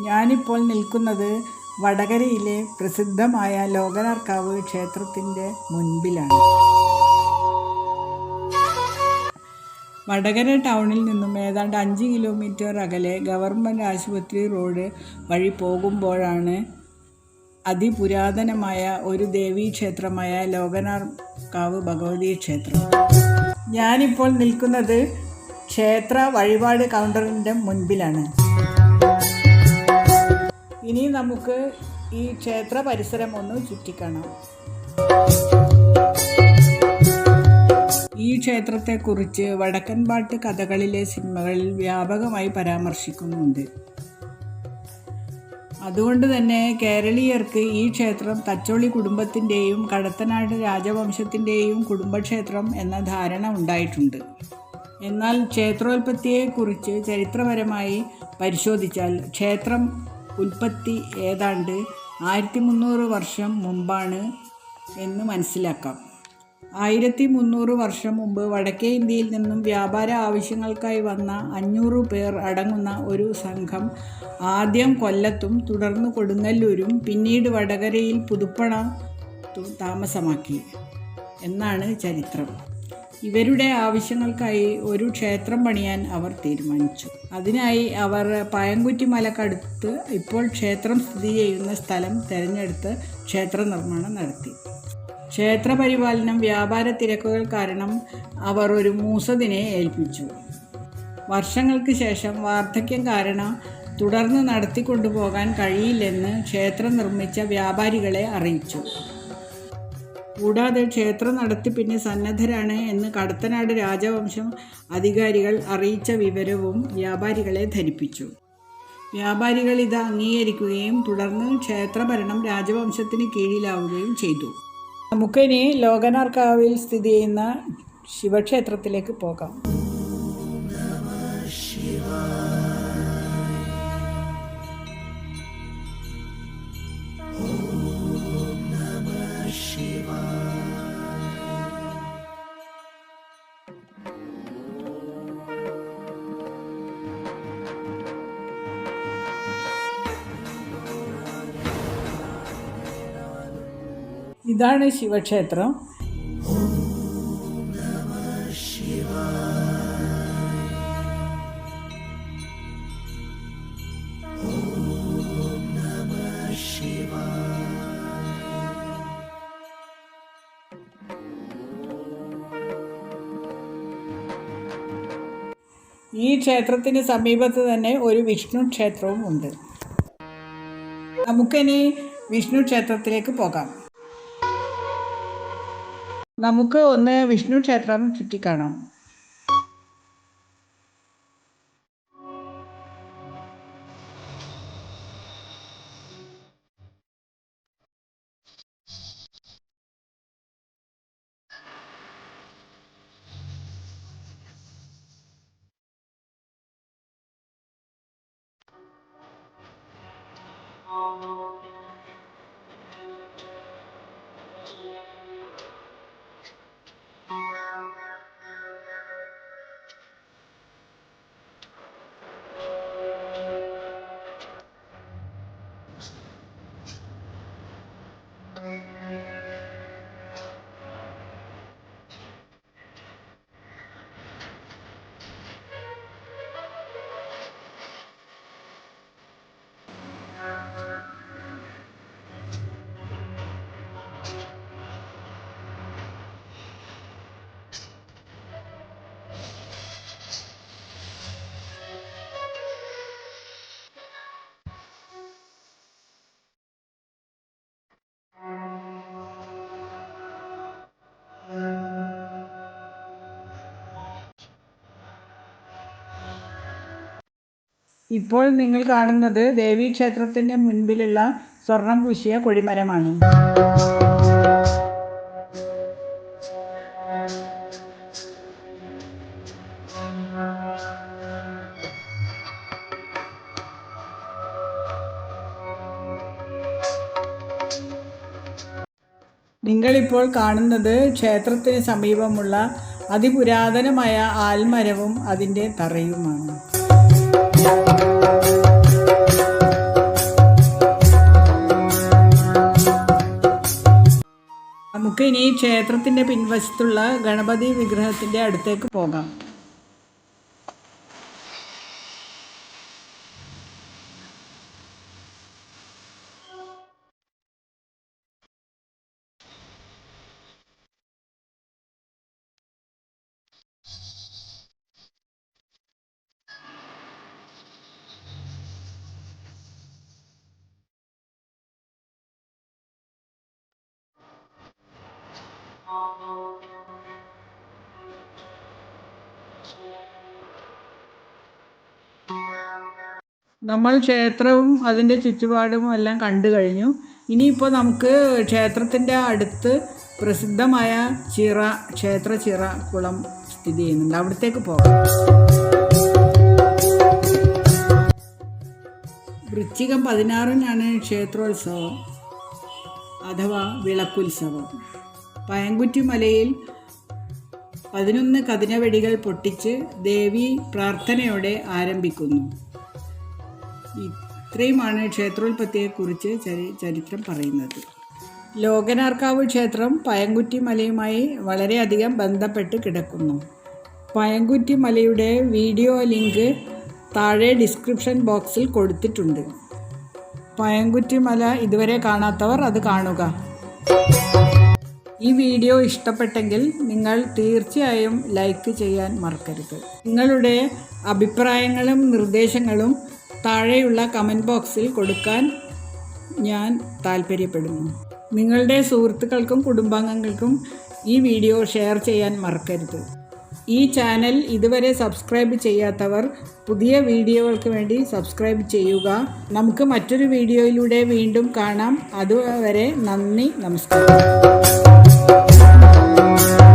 ഞാനിപ്പോൾ നിൽക്കുന്നത് വടകരയിലെ പ്രസിദ്ധമായ ലോകനാർക്കാവ് ക്ഷേത്രത്തിൻ്റെ മുൻപിലാണ്. വടകര ടൗണിൽ നിന്നും ഏതാണ്ട് 5 കിലോമീറ്റർ അകലെ ഗവൺമെൻറ് ആശുപത്രി റോഡ് വഴി പോകുമ്പോഴാണ് അതിപുരാതനമായ ഒരു ദേവീക്ഷേത്രമായ ലോകനാർക്കാവ് ഭഗവതി ക്ഷേത്രം. ഞാനിപ്പോൾ നിൽക്കുന്നത് ക്ഷേത്ര വഴിപാട് കൗണ്ടറിൻ്റെ മുൻപിലാണ്. ഇനി നമുക്ക് ഈ ക്ഷേത്ര പരിസരം ഒന്ന് ചുറ്റിക്കാണാം. ഈ ക്ഷേത്രത്തെക്കുറിച്ച് വടക്കൻപാട്ട് കഥകളിലെ സിനിമകളിൽ വ്യാപകമായി പരാമർശിക്കുന്നുണ്ട്. അതുകൊണ്ട് തന്നെ കേരളീയർക്ക് ഈ ക്ഷേത്രം തച്ചോളി കുടുംബത്തിൻ്റെയും കടത്തനാട് രാജവംശത്തിൻ്റെയും കുടുംബക്ഷേത്രം എന്ന ധാരണ ഉണ്ടായിട്ടുണ്ട്. എന്നാൽ ക്ഷേത്രോൽപത്തിയെക്കുറിച്ച് ചരിത്രപരമായി പരിശോധിച്ചാൽ ക്ഷേത്രം ഉൽപ്പത്തി ഏതാണ്ട് 1300 വർഷം മുമ്പാണ് എന്ന് മനസ്സിലാക്കാം. 1300 വർഷം മുമ്പ് വടക്കേ ഇന്ത്യയിൽ നിന്നും വ്യാപാര ആവശ്യങ്ങൾക്കായി വന്ന 500 പേർ അടങ്ങുന്ന ഒരു സംഘം ആദ്യം കൊല്ലത്തും തുടർന്ന് കൊടുങ്ങല്ലൂരും പിന്നീട് വടകരയിൽ പുതുപ്പണ താമസമാക്കി എന്നാണ് ചരിത്രം. ഇവരുടെ ആവശ്യങ്ങൾക്കായി ഒരു ക്ഷേത്രം പണിയാൻ അവർ തീരുമാനിച്ചു. അതിനായി അവർ പായംകുറ്റി മലക്കടുത്ത് ഇപ്പോൾ ക്ഷേത്രം സ്ഥിതി ചെയ്യുന്ന സ്ഥലം തിരഞ്ഞെടുത്ത് ക്ഷേത്ര നിർമ്മാണം നടത്തി. ക്ഷേത്രപരിപാലനം വ്യാപാര തിരക്കുകൾ കാരണം അവർ ഒരു മൂസതിനെ ഏൽപ്പിച്ചു. വർഷങ്ങൾക്ക് ശേഷം വാർദ്ധക്യം കാരണം തുടർന്ന് നടത്തിക്കൊണ്ടുപോകാൻ കഴിയില്ലെന്ന് ക്ഷേത്രം നിർമ്മിച്ച വ്യാപാരികളെ അറിയിച്ചു. കൂടാതെ ക്ഷേത്ര നടത്തിപ്പിന് സന്നദ്ധരാണ് എന്ന് കടത്തനാട് രാജവംശം അധികാരികൾ അറിയിച്ച വിവരവും വ്യാപാരികളെ ധരിപ്പിച്ചു. വ്യാപാരികൾ ഇത് അംഗീകരിക്കുകയും തുടർന്ന് ക്ഷേത്രഭരണം രാജവംശത്തിന് കീഴിലാവുകയും ചെയ്തു. നമുക്കിനി ലോകനാർക്കാവിൽ സ്ഥിതി ചെയ്യുന്ന ശിവക്ഷേത്രത്തിലേക്ക് പോകാം. ഇതാണ് ശിവക്ഷേത്രം. ഈ ക്ഷേത്രത്തിന് സമീപത്ത് തന്നെ ഒരു വിഷ്ണു ക്ഷേത്രവും ഉണ്ട്. നമുക്കിനി വിഷ്ണു ക്ഷേത്രത്തിലേക്ക് പോകാം. നമുക്ക് ഒന്ന് വിഷ്ണു ക്ഷേത്രം ചുറ്റിക്കാണാം. ഇപ്പോൾ നിങ്ങൾ കാണുന്നത് ദേവീക്ഷേത്രത്തിൻ്റെ മുൻപിലുള്ള സ്വർണം പൂശിയ കൊടിമരമാണ്. നിങ്ങളിപ്പോൾ കാണുന്നത് ക്ഷേത്രത്തിന് സമീപമുള്ള അതിപുരാതനമായ ആൽമരവും അതിൻ്റെ തറയുമാണ്. നമുക്ക് ഇനി ക്ഷേത്രത്തിൻ്റെ പിൻവശത്തുള്ള ഗണപതി വിഗ്രഹത്തിൻ്റെ അടുത്തേക്ക് പോകാം. നമ്മൾ ക്ഷേത്രവും അതിൻ്റെ ചുറ്റുപാടും എല്ലാം കണ്ടു കഴിഞ്ഞു. ഇനിയിപ്പോൾ നമുക്ക് ക്ഷേത്രത്തിൻ്റെ അടുത്ത് പ്രസിദ്ധമായ ക്ഷേത്ര ചിറ കുളം സ്ഥിതി ചെയ്യുന്നുണ്ട്. അവിടത്തേക്ക് പോകാം. വൃശ്ചികം 16-നാണ് ക്ഷേത്രോത്സവം അഥവാ വിളക്കുത്സവം. പയങ്കുറ്റി മലയിൽ 11 കതിനവെടികൾ പൊട്ടിച്ച് ദേവി പ്രാർത്ഥനയോടെ ആരംഭിക്കുന്നു. ഇത്രയുമാണ് ക്ഷേത്രോത്പത്തിയെക്കുറിച്ച് ചരിത്രം പറയുന്നത്. ലോകനാർക്കാവ് ക്ഷേത്രം പയങ്കുറ്റി മലയുമായി വളരെയധികം ബന്ധപ്പെട്ട് കിടക്കുന്നു. പയങ്കുറ്റി മലയുടെ വീഡിയോ ലിങ്ക് താഴെ ഡിസ്ക്രിപ്ഷൻ ബോക്സിൽ കൊടുത്തിട്ടുണ്ട്. പയങ്കുറ്റി മല ഇതുവരെ കാണാത്തവർ അത് കാണുക. ഈ വീഡിയോ ഇഷ്ടപ്പെട്ടെങ്കിൽ നിങ്ങൾ തീർച്ചയായും ലൈക്ക് ചെയ്യാൻ മറക്കരുത്. നിങ്ങളുടെ അഭിപ്രായങ്ങളും നിർദ്ദേശങ്ങളും താഴെയുള്ള കമൻറ്റ് ബോക്സിൽ കൊടുക്കാൻ ഞാൻ താൽപ്പര്യപ്പെടുന്നു. നിങ്ങളുടെ സുഹൃത്തുക്കൾക്കും കുടുംബാംഗങ്ങൾക്കും ഈ വീഡിയോ ഷെയർ ചെയ്യാൻ മറക്കരുത്. ഈ ചാനൽ ഇതുവരെ സബ്സ്ക്രൈബ് ചെയ്യാത്തവർ പുതിയ വീഡിയോകൾക്ക് വേണ്ടി സബ്സ്ക്രൈബ് ചെയ്യുക. നമുക്ക് മറ്റൊരു വീഡിയോയിലൂടെ വീണ്ടും കാണാം. അതുവരെ നന്ദി, നമസ്കാരം.